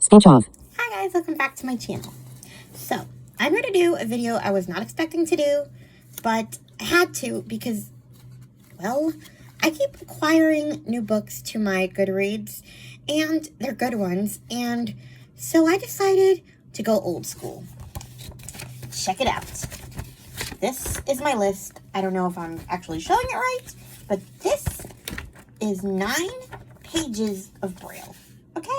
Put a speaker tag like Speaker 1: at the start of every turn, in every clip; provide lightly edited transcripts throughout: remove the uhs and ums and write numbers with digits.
Speaker 1: Speech off.
Speaker 2: Hi guys, welcome back to my channel. So, I'm going to do a video I was not expecting to do, but I had to because, well, I keep acquiring new books to my Goodreads, and they're good ones, and so I decided to go old school. Check it out. This is my list. I don't know if I'm actually showing it right, but this is 9 pages of braille, okay?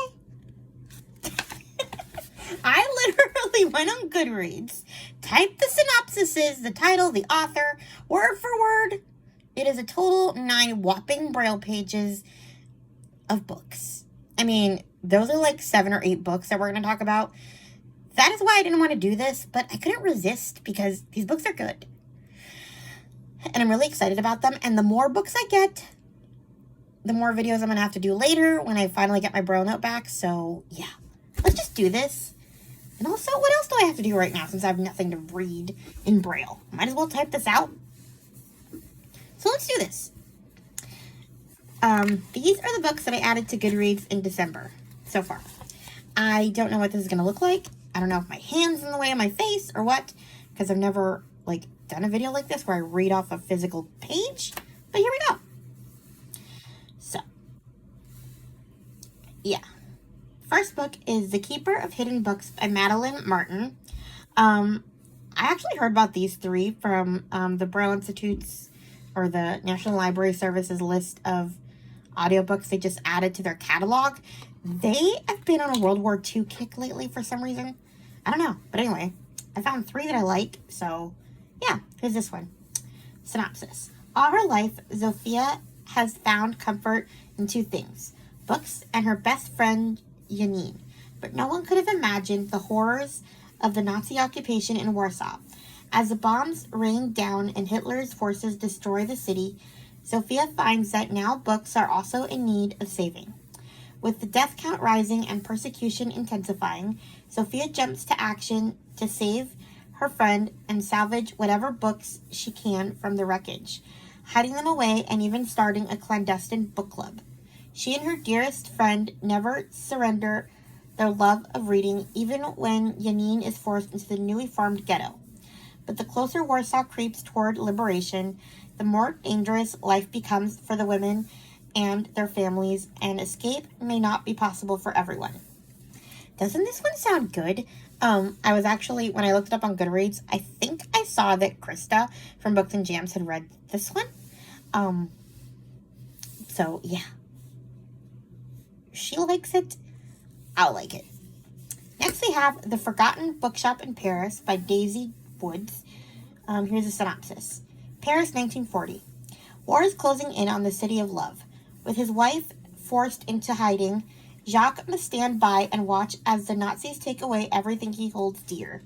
Speaker 2: I literally went on Goodreads, typed the synopsises, the title, the author, word for word. It is a total 9 whopping braille pages of books. I mean, those are like 7 or 8 books that we're going to talk about. That is why I didn't want to do this, but I couldn't resist because these books are good. And I'm really excited about them. And the more books I get, the more videos I'm going to have to do later when I finally get my braille note back. So, yeah. Let's just do this. And also, what else do I have to do right now since I have nothing to read in braille? Might as well type this out. So let's do this. These are the books that I added to Goodreads in December so far. I don't know what this is going to look like. I don't know if my hand's in the way of my face or what, because I've never done a video like this where I read off a physical page. But here we go. So, yeah. First book is The Keeper of Hidden Books by Madeline Martin. I actually heard about these 3 from the Braille Institute's or the National Library Service's list of audiobooks they just added to their catalog. They have been on a World War II kick lately for some reason. I don't know. But anyway, I found 3 that I like. So, yeah, here's this one. Synopsis. All her life, Zofia has found comfort in 2 things. Books and her best friend, Janine, but no one could have imagined the horrors of the Nazi occupation in Warsaw. As the bombs rain down and Hitler's forces destroy the city, Sophia finds that now books are also in need of saving. With the death count rising and persecution intensifying, Sophia jumps to action to save her friend and salvage whatever books she can from the wreckage, hiding them away and even starting a clandestine book club. She and her dearest friend never surrender their love of reading, even when Janine is forced into the newly formed ghetto. But the closer Warsaw creeps toward liberation, the more dangerous life becomes for the women and their families, and escape may not be possible for everyone. Doesn't this one sound good? I was actually, when I looked it up on Goodreads, I think I saw that Krista from Books and Jams had read this one. So, yeah. She likes it, I'll like it. Next we have The Forgotten Bookshop in Paris by Daisy Woods. Here's a synopsis. Paris, 1940. War is closing in on the city of love. With his wife forced into hiding, Jacques must stand by and watch as the Nazis take away everything he holds dear.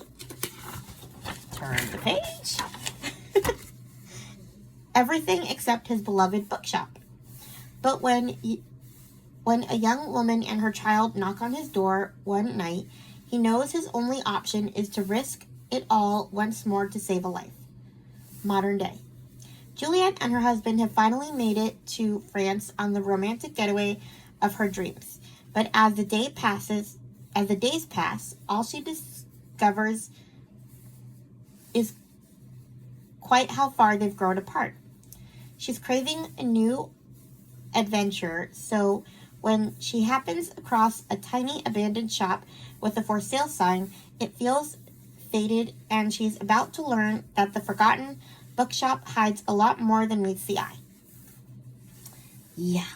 Speaker 2: Turn the page. Everything except his beloved bookshop. But when a young woman and her child knock on his door one night, he knows his only option is to risk it all once more to save a life. Modern day. Juliette and her husband have finally made it to France on the romantic getaway of her dreams. But as the days pass, all she discovers is quite how far they've grown apart. She's craving a new adventure, so when she happens across a tiny abandoned shop with a for sale sign, it feels faded, and she's about to learn that the forgotten bookshop hides a lot more than meets the eye. Yeah.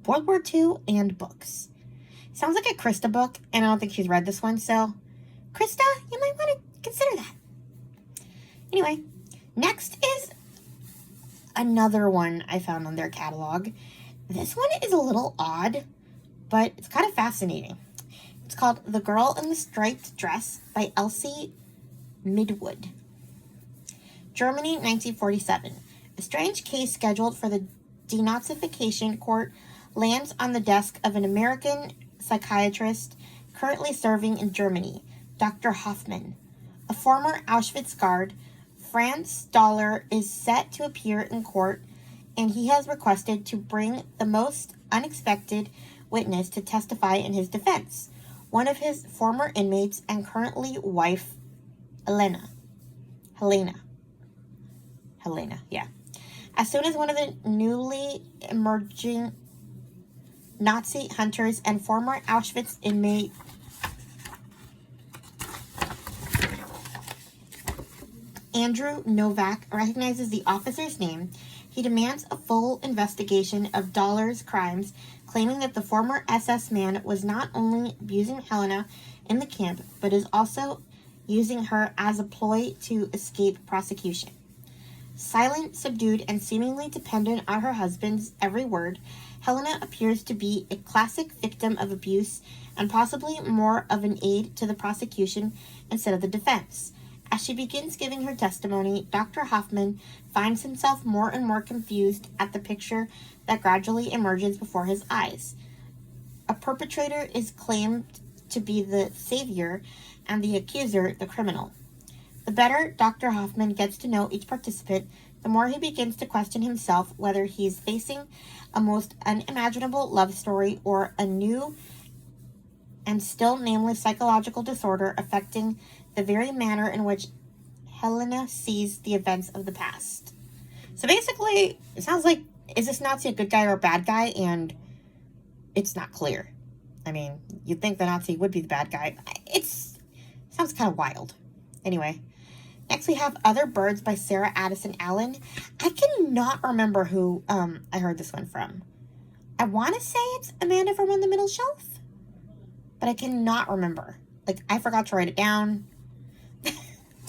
Speaker 2: World War II and books. Sounds like a Krista book, and I don't think she's read this one, so Krista, you might want to consider that. Anyway, next is another one I found on their catalog. This one is a little odd, but it's kind of fascinating. It's called The Girl in the Striped Dress by Elsie Midwood. Germany, 1947. A strange case scheduled for the denazification court lands on the desk of an American psychiatrist currently serving in Germany, Dr. Hoffman. A former Auschwitz guard, Franz Stoller, is set to appear in court, and he has requested to bring the most unexpected witness to testify in his defense, one of his former inmates and currently wife, Helena, yeah. As soon as one of the newly emerging Nazi hunters and former Auschwitz inmate Andrew Novak recognizes the officer's name, he demands a full investigation of Dollar's crimes, claiming that the former SS man was not only abusing Helena in the camp, but is also using her as a ploy to escape prosecution. Silent, subdued, and seemingly dependent on her husband's every word, Helena appears to be a classic victim of abuse and possibly more of an aid to the prosecution instead of the defense. As she begins giving her testimony, Dr. Hoffman finds himself more and more confused at the picture that gradually emerges before his eyes. A perpetrator is claimed to be the savior and the accuser the criminal. The better Dr. Hoffman gets to know each participant, the more he begins to question himself whether he's facing a most unimaginable love story or a new and still nameless psychological disorder affecting the very manner in which Helena sees the events of the past. So basically, it sounds like, is this Nazi a good guy or a bad guy? And it's not clear. I mean, you'd think the Nazi would be the bad guy. Sounds kind of wild. Anyway, next we have Other Birds by Sarah Addison Allen. I cannot remember who I heard this one from. I want to say it's Amanda from On the Middle Shelf, but I cannot remember. I forgot to write it down.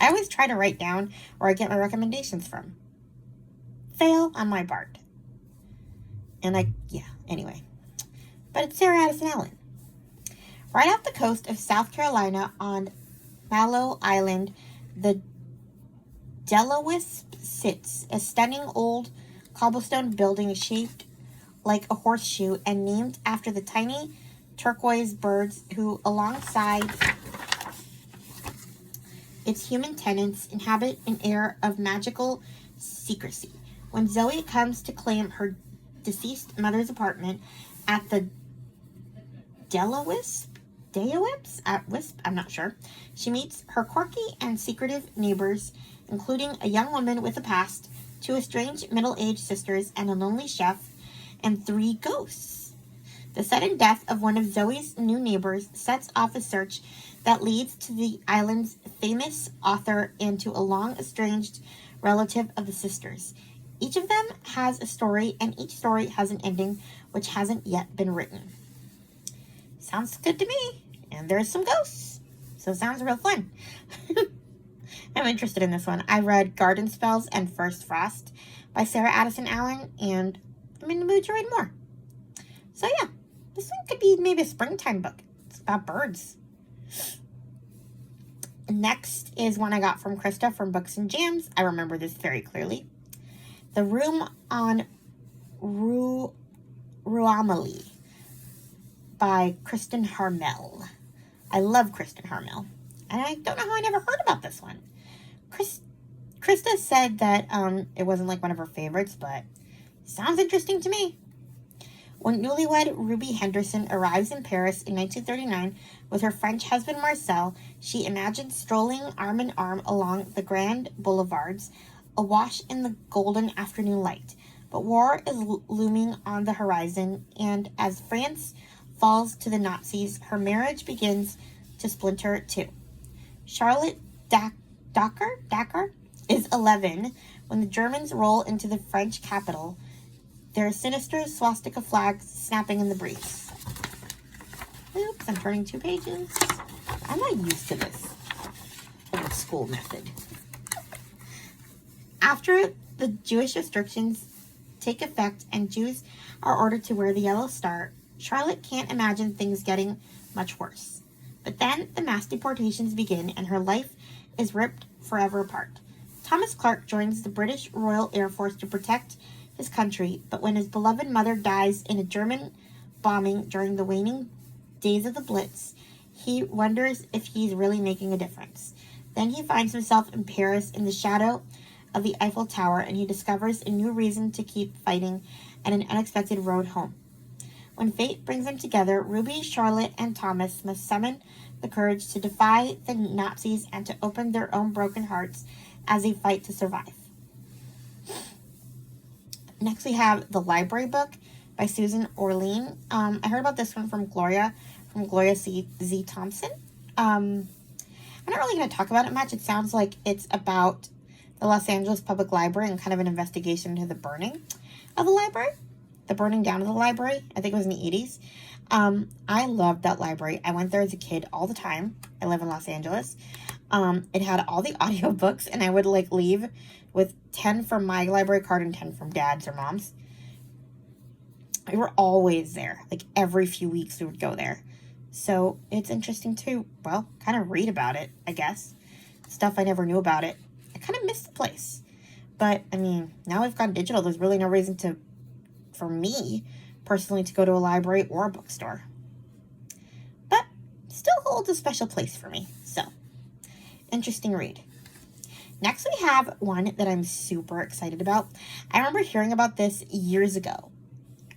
Speaker 2: I always try to write down where I get my recommendations from. Fail on my part. Anyway. But it's Sarah Addison Allen. Right off the coast of South Carolina on Mallow Island, the Delawisp sits, a stunning old cobblestone building shaped like a horseshoe and named after the tiny turquoise birds who, alongside its human tenants, inhabit an air of magical secrecy. When Zoe comes to claim her deceased mother's apartment at the Delawisp, I'm not sure, she meets her quirky and secretive neighbors, including a young woman with a past, two estranged middle-aged sisters, and a lonely chef, and 3 ghosts. The sudden death of one of Zoe's new neighbors sets off a search that leads to the island's famous author and to a long-estranged relative of the sisters. Each of them has a story, and each story has an ending which hasn't yet been written. Sounds good to me, and there's some ghosts, so it sounds real fun. I'm interested in this one. I read Garden Spells and First Frost by Sarah Addison Allen, and I'm in the mood to read more. So yeah, this one could be maybe a springtime book. It's about birds. Next is one I got from Krista from Books and Jams. I remember this very clearly. The Room on Ruamali by Kristen Harmel. I love Kristen Harmel, and I don't know how I never heard about this one. Krista said that it wasn't like one of her favorites, but sounds interesting to me. When newlywed Ruby Henderson arrives in Paris in 1939 with her French husband Marcel, she imagines strolling arm in arm along the grand boulevards, awash in the golden afternoon light. But war is looming on the horizon, and as France falls to the Nazis, her marriage begins to splinter too. Charlotte Dacker is 11 when the Germans roll into the French capital, their sinister swastika flags snapping in the breeze. Oops, I'm turning 2 pages. I'm not used to this old school method. After the Jewish restrictions take effect and Jews are ordered to wear the yellow star, Charlotte can't imagine things getting much worse. But then the mass deportations begin and her life is ripped forever apart. Thomas Clark joins the British Royal Air Force to protect his country, but when his beloved mother dies in a German bombing during the waning days of the Blitz, he wonders if he's really making a difference. Then he finds himself in Paris in the shadow of the Eiffel Tower, and he discovers a new reason to keep fighting and an unexpected road home. When fate brings them together, Ruby, Charlotte, and Thomas must summon the courage to defy the Nazis and to open their own broken hearts as they fight to survive. Next, we have The Library Book by Susan Orlean. I heard about this one from Gloria Z. Thompson. I'm not really going to talk about it much. It sounds like it's about the Los Angeles Public Library and kind of an investigation into the burning of the library. The burning down of the library. I think it was in the 80s. I loved that library. I went there as a kid all the time. I live in Los Angeles. It had all the audiobooks, and I would leave with 10 from my library card and 10 from Dad's or Mom's. We were always there. Every few weeks we would go there. So it's interesting to, kind of read about it, I guess. Stuff I never knew about it. I kind of missed the place. But, now we've gone digital. There's really no reason for me, personally, to go to a library or a bookstore. But still holds a special place for me. So, interesting read. Next, we have one that I'm super excited about. I remember hearing about this years ago,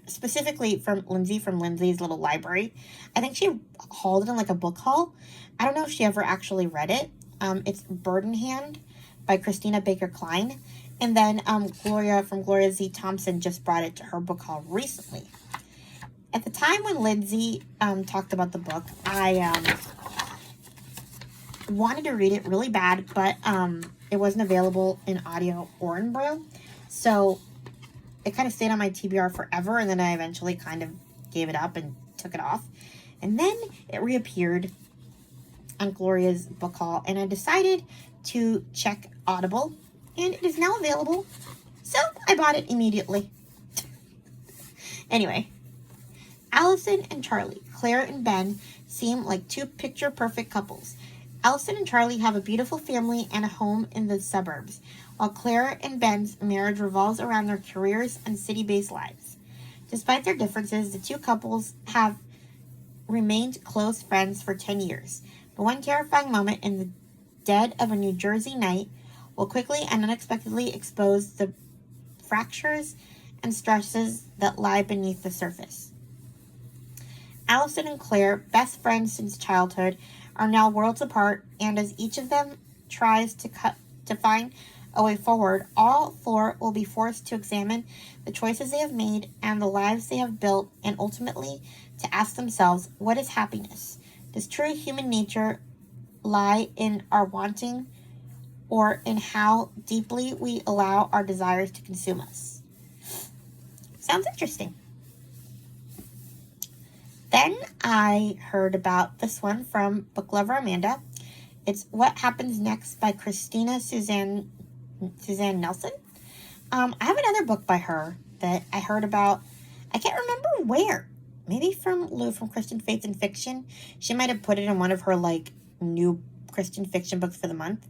Speaker 2: specifically from Lindsay from Lindsay's Little Library. I think she hauled it in a book haul. I don't know if she ever actually read it. It's Bird in Hand by Christina Baker Klein. And then Gloria from Gloria Z. Thompson just brought it to her book haul recently. At the time when Lindsay talked about the book, I wanted to read it really bad, but it wasn't available in audio or in Braille. So it kind of stayed on my TBR forever, and then I eventually kind of gave it up and took it off. And then it reappeared on Gloria's book haul, and I decided to check Audible, and it is now available. So I bought it immediately. Anyway, Allison and Charlie, Claire and Ben, seem like two picture-perfect couples. Allison and Charlie have a beautiful family and a home in the suburbs, while Claire and Ben's marriage revolves around their careers and city-based lives. Despite their differences, the two couples have remained close friends for 10 years. But one terrifying moment in the dead of a New Jersey night will quickly and unexpectedly expose the fractures and stresses that lie beneath the surface. Allison and Claire, best friends since childhood, are now worlds apart, and as each of them tries to find a way forward, all four will be forced to examine the choices they have made and the lives they have built, and ultimately to ask themselves, what is happiness? Does true human nature lie in our wanting, or in how deeply we allow our desires to consume us? Sounds interesting. Then I heard about this one from Book Lover Amanda. It's What Happens Next by Christina Suzanne Nelson. I have another book by her that I heard about. I can't remember where. Maybe from Lou from Christian Faith and Fiction. She might have put it in one of her new Christian fiction books for the month.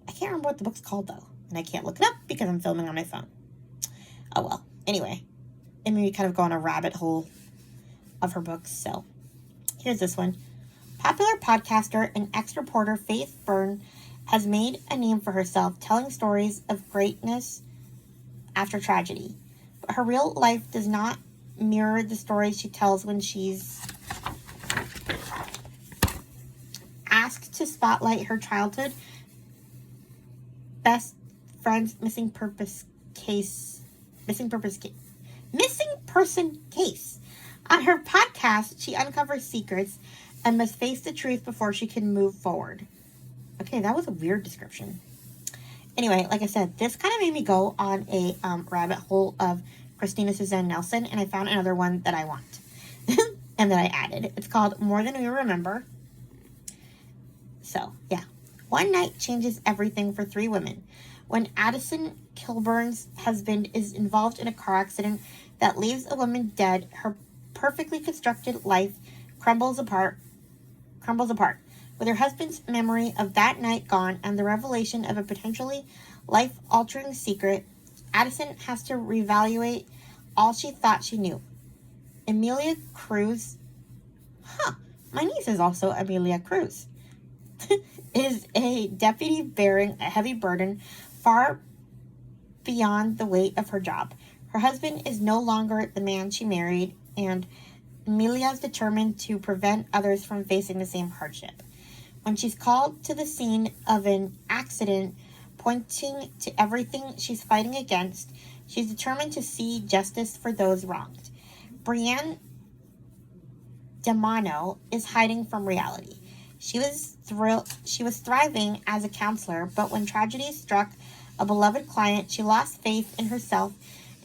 Speaker 2: I can't remember what the book's called though, and I can't look it up because I'm filming on my phone. Oh well. Anyway, it made me kind of go on a rabbit hole of her books. So here's this one. Popular podcaster and ex-reporter Faith Byrne has made a name for herself telling stories of greatness after tragedy. But her real life does not mirror the stories she tells when she's asked to spotlight her childhood best friend's missing person case. On her podcast, she uncovers secrets and must face the truth before she can move forward. Okay, that was a weird description. Anyway, like I said, this kind of made me go on a rabbit hole of Christina Suzanne Nelson, and I found another one that I want and that I added. It's called More Than We Remember. So, yeah. One night changes everything for three women. When Addison Kilburn's husband is involved in a car accident that leaves a woman dead, her perfectly constructed life crumbles apart. With her husband's memory of that night gone and the revelation of a potentially life-altering secret, Addison has to reevaluate all she thought she knew. Amelia Cruz, my niece is also Amelia Cruz, is a deputy bearing a heavy burden far beyond the weight of her job. Her husband is no longer the man she married, and Amelia is determined to prevent others from facing the same hardship. When she's called to the scene of an accident, pointing to everything she's fighting against, she's determined to see justice for those wronged. Brienne Damano is hiding from reality. She was thriving as a counselor, but when tragedy struck a beloved client, she lost faith in herself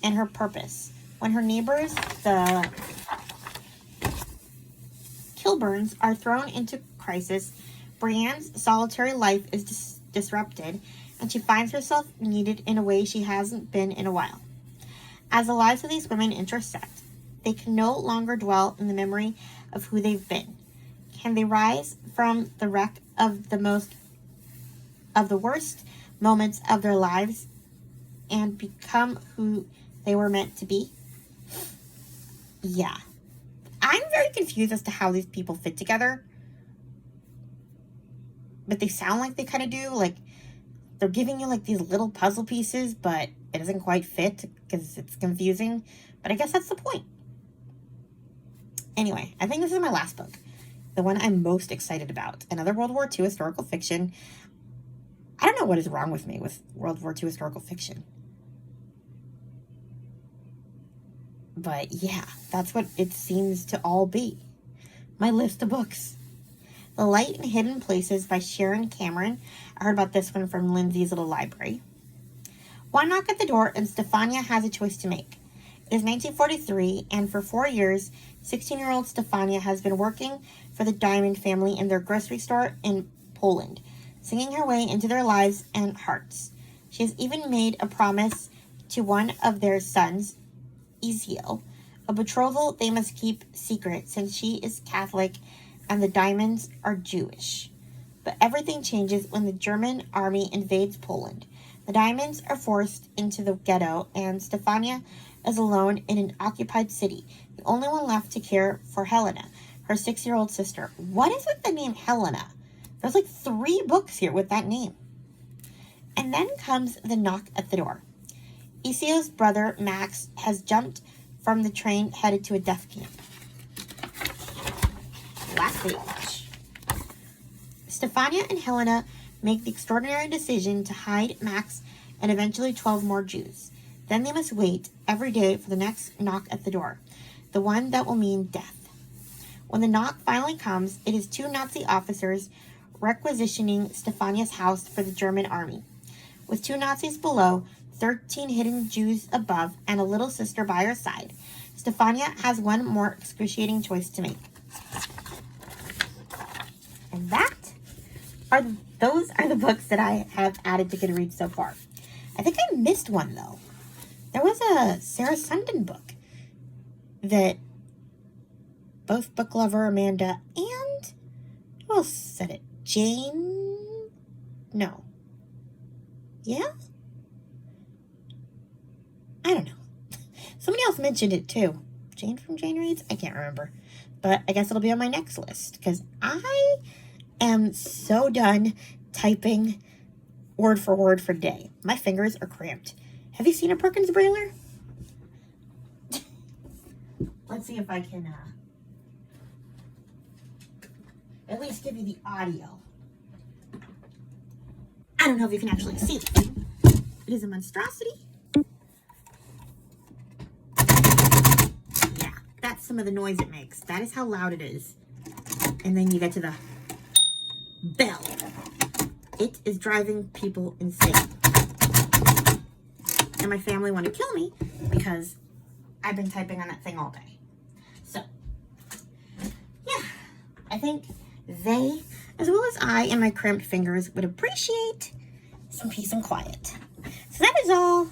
Speaker 2: and her purpose. When her neighbors, the Kilburns, are thrown into crisis, Brienne's solitary life is disrupted, and she finds herself needed in a way she hasn't been in a while. As the lives of these women intersect, they can no longer dwell in the memory of who they've been. Can they rise from the wreck of the worst moments of their lives and become who they were meant to be? Yeah. I'm very confused as to how these people fit together. But they sound like they kind of do. Like, they're giving you, like, these little puzzle pieces, but it doesn't quite fit because it's confusing. But I guess that's the point. Anyway, I think this is my last book. The one I'm most excited about. Another World War II historical fiction. I don't know what is wrong with me with World War II historical fiction. But yeah, that's what it seems to all be. My list of books. The Light in Hidden Places by Sharon Cameron. I heard about this one from Lindsay's Little Library. One knock at the door and Stefania has a choice to make. It is 1943, and for 4 years, 16-year-old Stefania has been working for the Diamond family in their grocery store in Poland, singing her way into their lives and hearts. She has even made a promise to one of their sons, Ezekiel, a betrothal they must keep secret since she is Catholic and the Diamonds are Jewish. But everything changes when the German army invades Poland. The Diamonds are forced into the ghetto, and Stefania is alone in an occupied city, the only one left to care for Helena, her 6-year-old sister. What is with the name Helena? There's like 3 books here with that name. And then comes the knock at the door. Isio's brother, Max, has jumped from the train headed to a death camp. Last page. Stefania and Helena make the extraordinary decision to hide Max and eventually 12 more Jews. Then they must wait every day for the next knock at the door, the one that will mean death. When the knock finally comes, it is 2 Nazi officers requisitioning Stefania's house for the German army. With 2 Nazis below, 13 hidden Jews above, and a little sister by her side, Stefania has one more excruciating choice to make. And those are the books that I have added to Goodreads so far. I think I missed one, though. There was a Sarah Sundin book that both book lover Amanda and who else said it? Jane? No. Yeah? I don't know. Somebody else mentioned it too. Jane from Jane Reads? I can't remember. But I guess it'll be on my next list because I am so done typing word for word for day. My fingers are cramped. Have you seen a Perkins Brailer? Let's see if I can at least give you the audio. I don't know if you can actually see the thing. It is a monstrosity. Yeah, that's some of the noise it makes. That is how loud it is. And then you get to the bell. It is driving people insane. And my family want to kill me because I've been typing on that thing all day. So, yeah, I think they, as well as I and my cramped fingers, would appreciate some peace and quiet. So that is all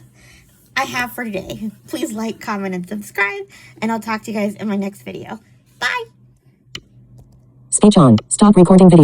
Speaker 2: I have for today. Please like, comment, and subscribe, and I'll talk to you guys in my next video. Bye!
Speaker 1: Speech on. Stop recording video.